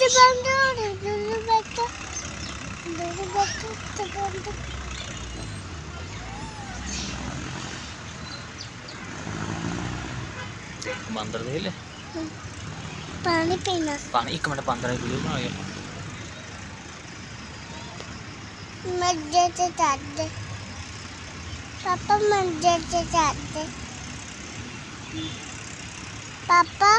ਉੱਤੇ ਬੰਦ ਹੋ ਰਹੀ ਦੁੱਲੂ ਬੈਠਾ ਉੱਤੇ ਬੰਦ ਬਾਂਦਰ ਦੇਖ ਲੈ ਪਾਣੀ ਪੀਣਾ ਪਾਣੀ 1 ਮਿੰਟ ਬਾਂਦਰ ਦੀ ਵੀਡੀਓ ਬਣਾ ਗਿਆ ਮੰਜੇ ਤੇ ਚੜ੍ਹਦੇ ਪਾਪਾ ਮੰਜੇ ਤੇ ਚੜ੍ਹਦੇ ਪਾਪਾ